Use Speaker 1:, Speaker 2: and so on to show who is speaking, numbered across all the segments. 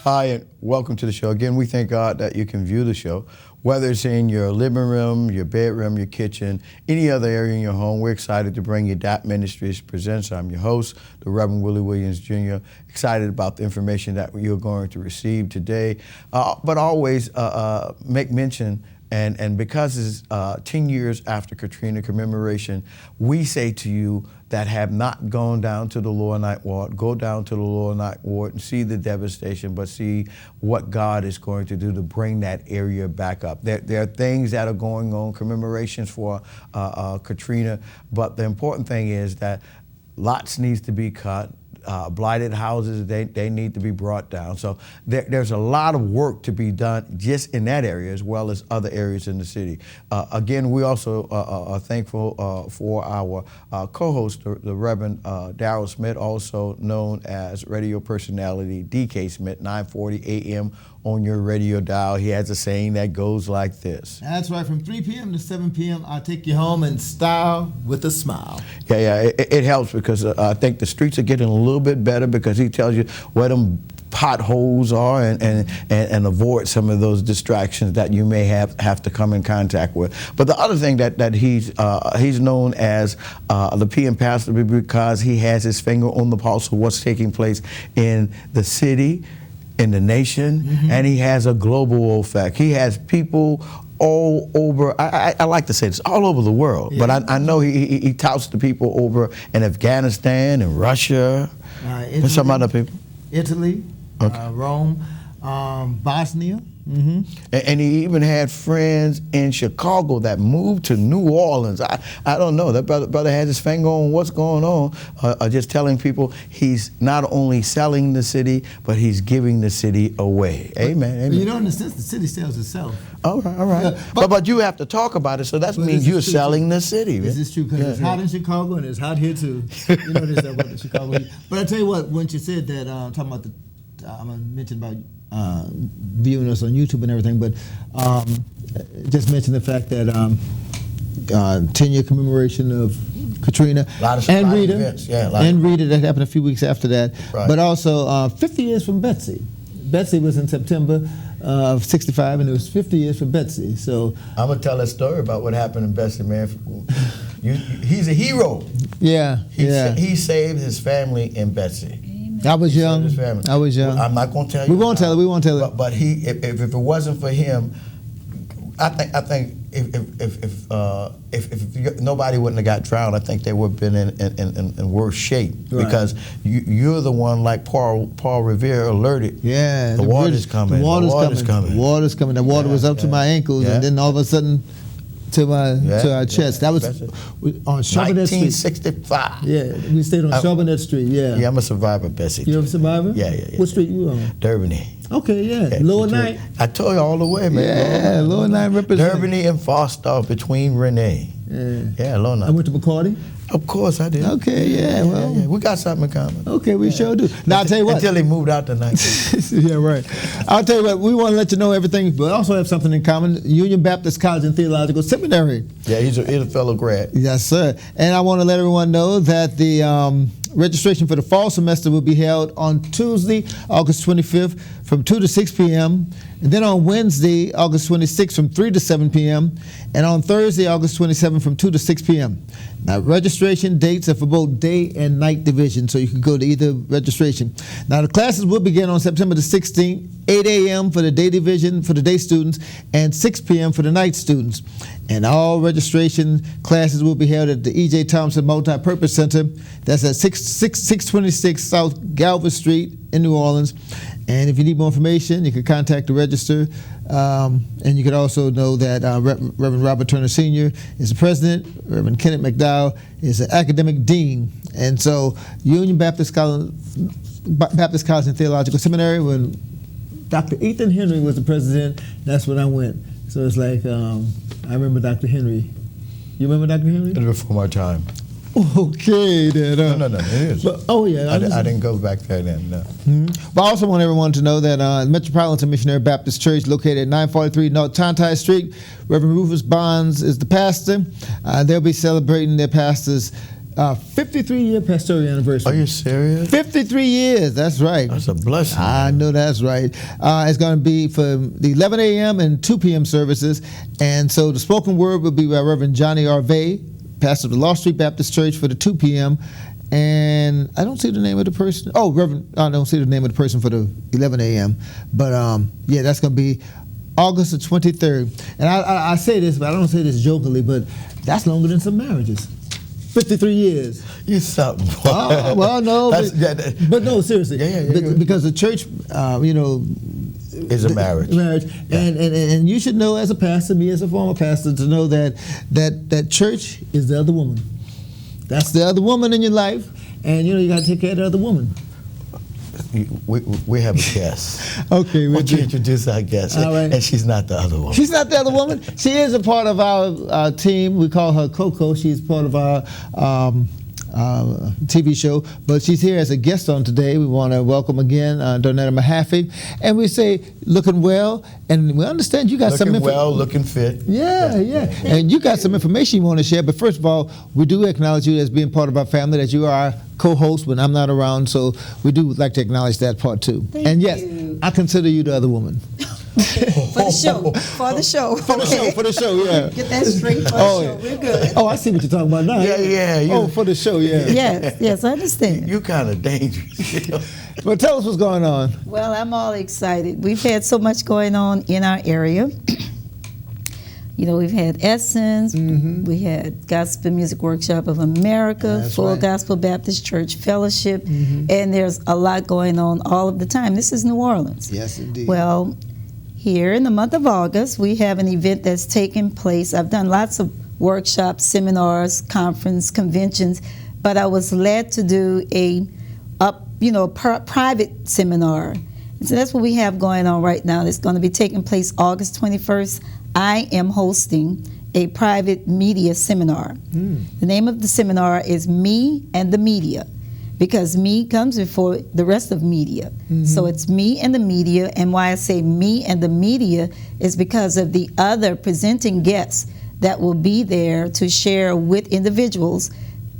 Speaker 1: Hi, and welcome to the show. Again, we thank God that you can view the show, whether it's in your living room, your bedroom, your kitchen, any other area in your home. We're excited to bring you D.A.P Ministries Presents. I'm your host, the Reverend Willie Williams, Jr. Excited about the information that you're going to receive today, but always make mention. And because it's 10 years after Katrina commemoration, we say to you that have not gone down to the lower ninth ward, go down to the lower ninth ward and see the devastation, but see what God is going to do to bring that area back up. There are things that are going on, commemorations for Katrina, but the important thing is that lots needs to be cut. Blighted houses, they need to be brought down. So there's a lot of work to be done just in that area as well as other areas in the city. Again, we also are thankful for our co-host, the Reverend Darrell Smith, also known as radio personality D.K. Smith, 9:40 a.m. on your radio dial. He has a saying that goes like this.
Speaker 2: That's right, from 3 p.m. to 7 p.m., I'll take you home in style with a smile.
Speaker 1: Yeah, it helps because I think the streets are getting a little bit better because he tells you where them potholes are and avoid some of those distractions that you may have to come in contact with. But the other thing that he's known as the PM pastor because he has his finger on the pulse of what's taking place in the city, in the nation, and he has a global effect. He has people all over, I like to say this, all over the world, but I know he touts the people over in Afghanistan and Russia,
Speaker 2: Italy,
Speaker 1: and some other people.
Speaker 2: Italy, okay. Rome, Bosnia.
Speaker 1: And he even had friends in Chicago that moved to New Orleans. I don't know. That brother has his finger on what's going on. Just telling people he's not only selling the city, but he's giving the city away. Amen. Amen.
Speaker 2: You know, in a sense, the city sells itself.
Speaker 1: All right. Yeah, but you have to talk about it, so that means you're selling the city.
Speaker 2: This is true because it's hot in Chicago and it's hot here too. You know this about the Chicago heat. But I tell you what, when you said that, talking about I'm gonna mention about viewing us on YouTube and everything, but just mention the fact that 10-year commemoration of Katrina and Rita,
Speaker 1: events.
Speaker 2: Rita, that happened a few weeks after that,
Speaker 1: right.
Speaker 2: But also 50 years from Betsy. Betsy was in September of '65, and it was 50 years for Betsy. So
Speaker 1: I'm gonna tell a story about what happened in Betsy, man. He's a hero.
Speaker 2: Yeah,
Speaker 1: he saved his family in Betsy.
Speaker 2: I was young.
Speaker 1: Well, I'm not going to tell you.
Speaker 2: We won't tell it.
Speaker 1: But if it wasn't for him, I think if nobody wouldn't have got drowned, I think they would have been in worse shape, right. Because you're the one, like Paul Revere alerted.
Speaker 2: Yeah,
Speaker 1: the water's coming. The water's coming.
Speaker 2: The water's coming. The water was up to my ankles, and then all of a sudden to our chest. That was on Charbonnet Street.
Speaker 1: 1965.
Speaker 2: Yeah, we stayed on Charbonnet Street. Yeah.
Speaker 1: Yeah, I'm a survivor, Bessie.
Speaker 2: You're a survivor?
Speaker 1: Yeah.
Speaker 2: What street you on?
Speaker 1: Durbany.
Speaker 2: Okay, yeah. Lower Ninth.
Speaker 1: I told you all the way, man.
Speaker 2: Yeah, Lower Ninth represents.
Speaker 1: Durbany and Falstaff between Renee. Yeah, Lower Ninth.
Speaker 2: I went to McCarty?
Speaker 1: Of course I did.
Speaker 2: Okay, yeah, well.
Speaker 1: Yeah. We got something in common.
Speaker 2: Okay, we sure do. Now, I'll tell you what.
Speaker 1: Until he moved out tonight.
Speaker 2: Yeah, right. I'll tell you what, we want to let you know everything, but also have something in common. Union Baptist College and Theological Seminary.
Speaker 1: Yeah, he's a fellow grad.
Speaker 2: Yes, sir. And I want to let everyone know that the registration for the fall semester will be held on Tuesday, August 25th from 2 to 6 p.m., and then on Wednesday, August 26th from 3 to 7 p.m., and on Thursday, August 27th from 2 to 6 p.m. Now, registration dates are for both day and night division, so you can go to either registration. Now, the classes will begin on September the 16th, 8 a.m. for the day division for the day students, and 6 p.m. for the night students. And all registration classes will be held at the E.J. Thompson Multi-Purpose Center. That's at 626 South Galvin Street in New Orleans. And if you need more information, you can contact the register, And you could also know that Reverend Robert Turner Sr. is the president. Reverend Kenneth McDowell is the academic dean. And so Union Baptist College and Theological Seminary, when Dr. Ethan Henry was the president, that's when I went. So it's like, I remember Dr. Henry. You remember Dr. Henry?
Speaker 1: It was before my time.
Speaker 2: Okay, then.
Speaker 1: No, it is.
Speaker 2: But, oh, yeah.
Speaker 1: I didn't go back there then, no.
Speaker 2: Mm-hmm. But I also want everyone to know that Metropolitan Missionary Baptist Church, located at 943 North Tontai Street, Reverend Rufus Bonds is the pastor. They'll be celebrating their pastor's 53-year pastoral anniversary.
Speaker 1: Are you serious?
Speaker 2: 53 years, that's right.
Speaker 1: That's a blessing.
Speaker 2: I know that's right. It's going to be for the 11 a.m. and 2 p.m. services. And so the spoken word will be by Reverend Johnny Arvey, pastor of the Law Street Baptist Church, for the 2 p.m. And I don't see the name of the person. Oh, Reverend, I don't see the name of the person for the 11 a.m. But yeah, that's going to be August the 23rd. And I say this, but I don't say this jokingly, but that's longer than some marriages. 53 years.
Speaker 1: You something.
Speaker 2: Well, no, but no, seriously.
Speaker 1: Yeah.
Speaker 2: Because the church,
Speaker 1: is a marriage.
Speaker 2: Yeah. And you should know, as a pastor, me as a former pastor, to know that church is the other woman. That's the other woman in your life, and you got to take care of the other woman.
Speaker 1: We have a guest.
Speaker 2: Okay,
Speaker 1: why don't you introduce our guest?
Speaker 2: All right.
Speaker 1: And she's not the other woman.
Speaker 2: She's not the other woman. She is a part of our team. We call her Coco. She's part of our TV show, but she's here as a guest on today. We want to welcome again Darnetta Mahaffy, and we say looking well, and we understand you got some
Speaker 1: looking well, looking fit.
Speaker 2: Yeah, and you got some information you want to share. But first of all, we do acknowledge you as being part of our family, that you are our co-host when I'm not around. So we do like to acknowledge that part too.
Speaker 3: Thank
Speaker 2: yes,
Speaker 3: you.
Speaker 2: I consider you the other woman.
Speaker 3: For the show. For the show.
Speaker 2: For the show, yeah.
Speaker 3: Get that straight for the show. We're good.
Speaker 2: Oh, I see what you're talking about now.
Speaker 1: Yeah.
Speaker 2: For the show, yeah.
Speaker 3: Yes, I understand.
Speaker 1: You kind of dangerous.
Speaker 2: Well, tell us what's going on.
Speaker 3: Well, I'm all excited. We've had so much going on in our area. We've had Essence, we had Gospel Music Workshop of America,
Speaker 2: That's
Speaker 3: Full
Speaker 2: right.
Speaker 3: Gospel Baptist Church Fellowship, and there's a lot going on all of the time. This is New Orleans.
Speaker 2: Yes, indeed.
Speaker 3: Well, here in the month of August, we have an event that's taking place. I've done lots of workshops, seminars, conference, conventions, but I was led to do a private seminar. And so that's what we have going on right now. It's going to be taking place August 21st. I am hosting a private media seminar. The name of the seminar is Me and the Media, because me comes before the rest of media. So it's me and the media, and why I say me and the media is because of the other presenting guests that will be there to share with individuals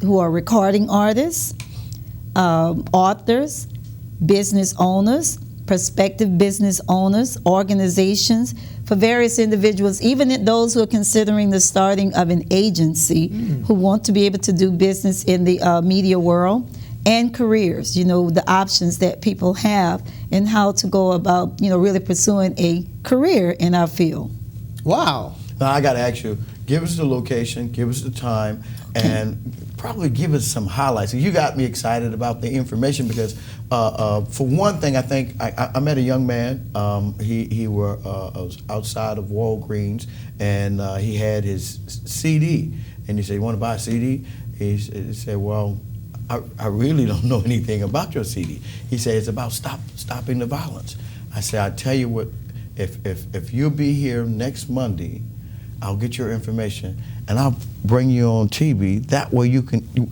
Speaker 3: who are recording artists, authors, business owners, prospective business owners, organizations, for various individuals, even those who are considering the starting of an agency, who want to be able to do business in the media world, and careers, the options that people have and how to go about, really pursuing a career in our field.
Speaker 2: Wow.
Speaker 1: Now, I got to ask you, give us the location, give us the time, and probably give us some highlights. You got me excited about the information because, for one thing, I think I met a young man. He was outside of Walgreens, and he had his CD, and he said, "You want to buy a CD?" He said, "Well, I really don't know anything about your CD." He said, "It's about stopping the violence." I said, "I tell you what, if you'll be here next Monday, I'll get your information and I'll bring you on TV. That way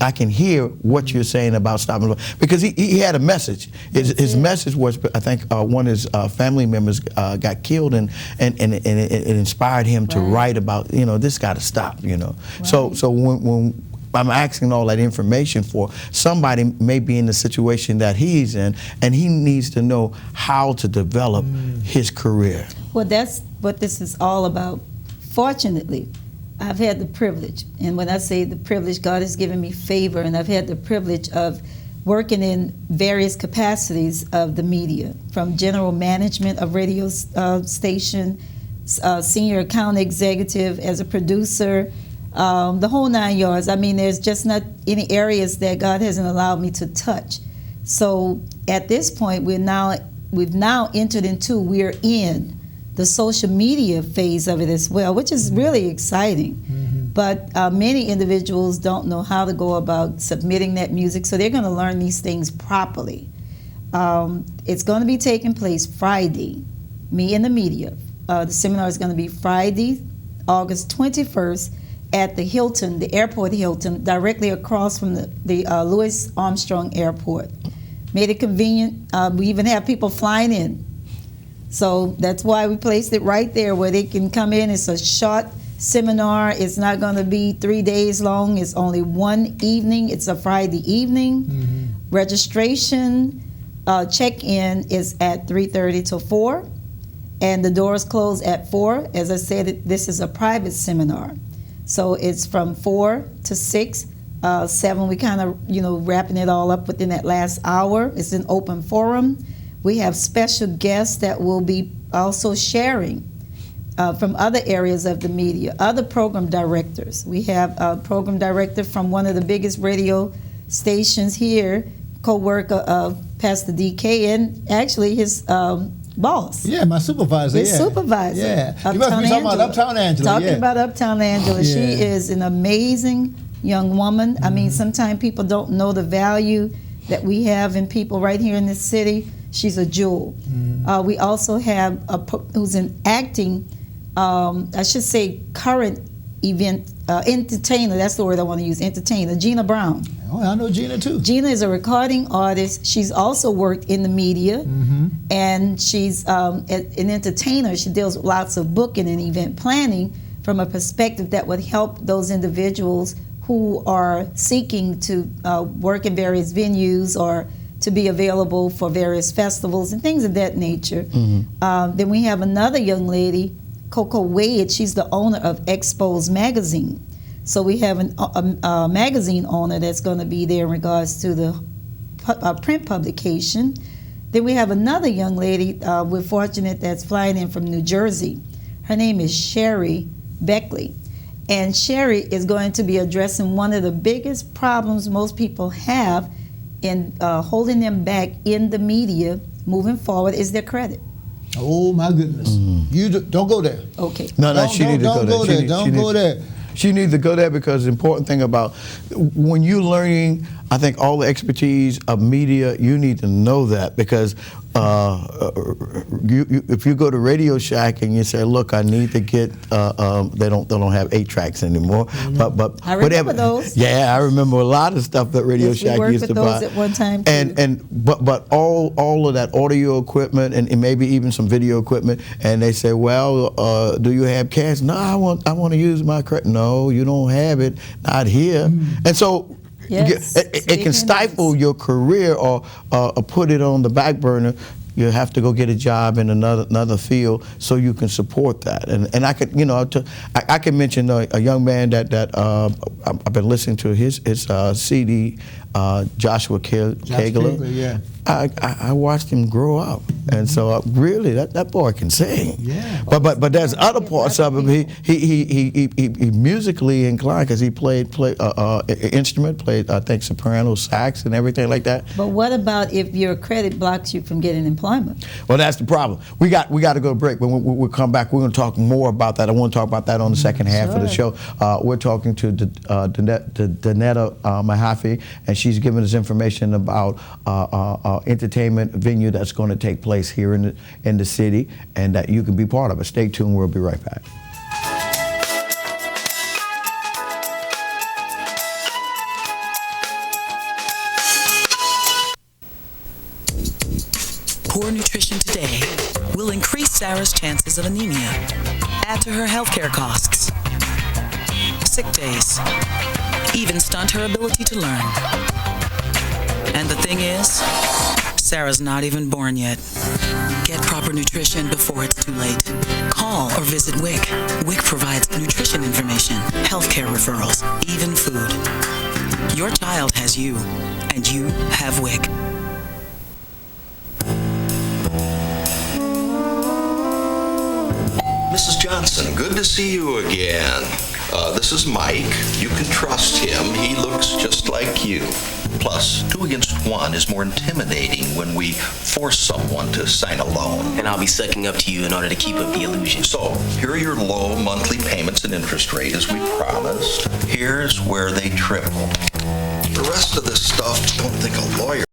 Speaker 1: I can hear what you're saying about stopping the violence." Because he had a message. His message was, I think one of his family members got killed, and it inspired him to write about, this got to stop, Right. So when I'm asking all that information for somebody may be in the situation that he's in, and he needs to know how to develop his career.
Speaker 3: Well, that's what this is all about. Fortunately, I've had the privilege, and when I say the privilege, God has given me favor, and I've had the privilege of working in various capacities of the media, from general management of radio station, senior account executive, as a producer, the whole 9 yards. I mean, there's just not any areas that God hasn't allowed me to touch. So at this point, we're in the social media phase of it as well, which is really exciting. But many individuals don't know how to go about submitting that music, so they're going to learn these things properly. It's going to be taking place Friday, Me and the Media. The seminar is going to be Friday, August 21st at the Hilton, the airport Hilton, directly across from the Louis Armstrong Airport. Made it convenient. We even have people flying in. So that's why we placed it right there where they can come in. It's a short seminar. It's not going to be 3 days long. It's only one evening. It's a Friday evening. Registration, check-in is at 3:30 till 4, and the doors close at 4. As I said, this is a private seminar. So it's from 4 to 6. 7, we kind of, wrapping it all up within that last hour. It's an open forum. We have special guests that will be also sharing from other areas of the media, other program directors. We have a program director from one of the biggest radio stations here, co-worker of Pastor D.K. and actually his boss.
Speaker 2: Yeah, my supervisor.
Speaker 3: His supervisor.
Speaker 2: Yeah. You must be talking about Uptown Angela.
Speaker 3: Talking about Uptown Angela.
Speaker 2: Yeah.
Speaker 3: She is an amazing young woman. I mean, sometimes people don't know the value that we have in people right here in this city. She's a jewel. We also have who's an acting, I should say current event entertainer. That's the word I want to use, entertainer, Gina Brown.
Speaker 2: Oh, I know Gina too.
Speaker 3: Gina is a recording artist. She's also worked in the media, and she's an entertainer. She deals with lots of booking and event planning from a perspective that would help those individuals who are seeking to work in various venues or to be available for various festivals and things of that nature. Then we have another young lady, Coco Wade. She's the owner of Expose Magazine. So we have a magazine owner that's going to be there in regards to the print publication. Then we have another young lady, we're fortunate, that's flying in from New Jersey. Her name is Sherry Beckley. And Sherry is going to be addressing one of the biggest problems most people have in holding them back in the media moving forward is their credit.
Speaker 2: Oh my goodness! You don't go there.
Speaker 3: Okay.
Speaker 1: No, she needs to go there.
Speaker 2: Don't go there.
Speaker 1: She needs to go there because the important thing about when you're learning, I think all the expertise of media, you need to know that because if you go to Radio Shack and you say, "Look, I need to get," they don't have 8 tracks anymore. But
Speaker 3: I remember those.
Speaker 1: Yeah, I remember a lot of stuff that Radio Shack used to buy.
Speaker 3: We worked with those at one time too.
Speaker 1: But all of that audio equipment and maybe even some video equipment, and they say, "Well, do you have cash?" No, I want to use my credit. No, you don't have it. Not here. And so.
Speaker 3: Yes.
Speaker 1: It can stifle your career or put it on the back burner. You have to go get a job in another field so you can support that. And I could, I can mention a young man that I've been listening to his CD, Joshua Kegler.
Speaker 2: Yeah.
Speaker 1: I watched him grow up, and so really that boy can sing.
Speaker 2: Yeah.
Speaker 1: But there's other parts of him. He musically inclined because he played instrument, played I think soprano, sax, and everything like that.
Speaker 3: But what about if your credit blocks you from getting employment?
Speaker 1: Well, that's the problem. We got to go to break. When we'll come back, we're going to talk more about that. I want to talk about that on the second half of the show. We're talking to Darnetta Mahaffy, and she's giving us information about entertainment venue that's going to take place here in the city, and that you can be part of it. Stay tuned. We'll be right back.
Speaker 4: Poor nutrition today will increase Sarah's chances of anemia, add to her healthcare costs, sick days, even stunt her ability to learn. And the thing is, Sarah's not even born yet. Get proper nutrition before it's too late. Call or visit WIC. WIC provides nutrition information, healthcare referrals, even food. Your child has you, and you have WIC.
Speaker 5: Mrs. Johnson, good to see you again. This is Mike. You can trust him. He looks just like you. Plus, 2 against 1 is more intimidating when we force someone to sign a loan.
Speaker 6: And I'll be sucking up to you in order to keep up the illusion.
Speaker 5: So, here are your low monthly payments and interest rate as we promised. Here's where they triple. The rest of this stuff, don't think a lawyer